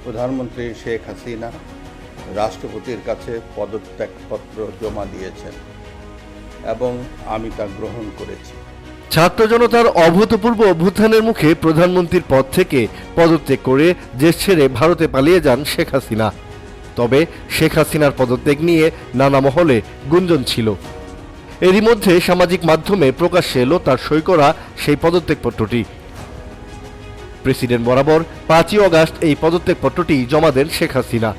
প্রধানমন্ত্রী শেখ হাসিনা রাষ্ট্রপতির কাছে পদত্যাগপত্র জমা দিয়েছেন এবং আমি তা গ্রহণ করেছি। ছাত্র জনতার অভূতপূর্ব অভ্যুত্থানের মুখে প্রধানমন্ত্রীর পদ থেকে পদত্যাগ করে দেশ ছেড়ে ভারতে পালিয়ে যান শেখ হাসিনা। তবে শেখ হাসিনার পদত্যাগ নিয়ে নানা মহলে গুঞ্জন ছিল। এরই মধ্যে সামাজিক মাধ্যমে প্রকাশ্যে এলো তার সই করা সেই পদত্যাগপত্রটি। প্রেসিডেন্ট বরাবর 5ই আগস্ট এই পদত্যাগপত্রটি জমা দেন শেখ হাসিনা।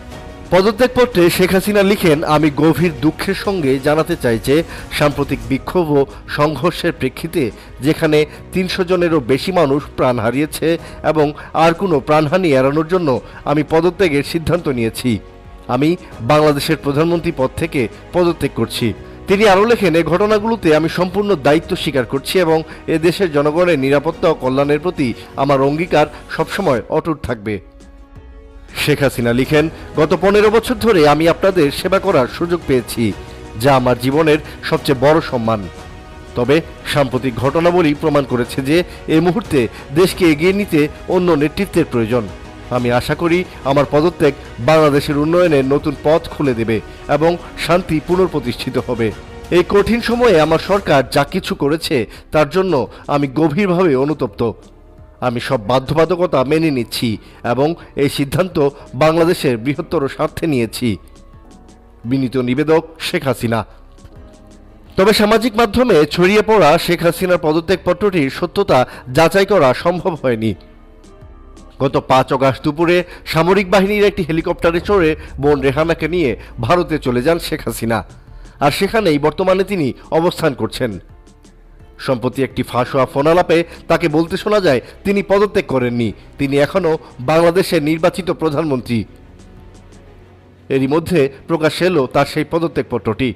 পদত্যাগপত্রে শেখ হাসিনা লিখেন, আমি গভীর দুঃখের সঙ্গে জানাতে চাই যে সাম্প্রতিক বিক্ষোভ ও সংঘর্ষের প্রেক্ষিতে যেখানে 300 জনেরও বেশি মানুষ প্রাণ হারিয়েছে এবং আর কোনো প্রাণহানি এড়ানোর জন্য আমি পদত্যাগের সিদ্ধান্ত নিয়েছি। আমি বাংলাদেশের প্রধানমন্ত্রী পদ থেকে পদত্যাগ করছি। তিনি আরও লেখেন, এই ঘটনাগুলোতে আমি সম্পূর্ণ দায়িত্ব স্বীকার করছি এবং এ দেশের জনগণের নিরাপত্তা ও কল্যাণের প্রতি আমার অঙ্গীকার সবসময় অটুট থাকবে। শেখ হাসিনা লিখেন, গত 15 বছর ধরে আমি আপনাদের সেবা করার সুযোগ পেয়েছি, যা আমার জীবনের সবচেয়ে বড় সম্মান। তবে সাম্প্রতিক ঘটনাবলী প্রমাণ করেছে যে এই মুহূর্তে দেশকে এগিয়ে নিতে অন্য নেতৃত্বের প্রয়োজন। আমি আশা করি আমার পদত্যাগ বাংলাদেশের উন্নয়নের নতুন পথ খুলে দেবে এবং শান্তি পুনঃপ্রতিষ্ঠিত হবে। এই কঠিন সময়ে আমার সরকার যা কিছু করেছে তার জন্য আমি গভীরভাবে অনুতপ্ত। আমি সব বাধ্যবাধকতা মেনে নিচ্ছি এবং এই সিদ্ধান্ত বাংলাদেশের বৃহত্তর স্বার্থে নিয়েছি। বিনীত নিবেদক, শেখ হাসিনা। তবে সামাজিক মাধ্যমে ছড়িয়ে পড়া শেখ হাসিনার পদত্যাগপত্রটির সত্যতা যাচাই করা সম্ভব হয়নি। গত 5 আগস্ট দুপুরে সামরিক বাহিনীর একটি হেলিকপ্টারে চড়ে বোন রেহানাকে নিয়ে ভারতে চলে যান শেখ হাসিনা, আর সেখানেই বর্তমানে তিনি অবস্থান করছেন। সম্প্রতি একটি ফাঁস হওয়া ফোনালাপে তাকে বলতে শোনা যায় তিনি পদত্যাগ করেননি, তিনি এখনও বাংলাদেশের নির্বাচিত প্রধানমন্ত্রী। এরই মধ্যে প্রকাশ এলো তার সেই পদত্যাগপত্রটি।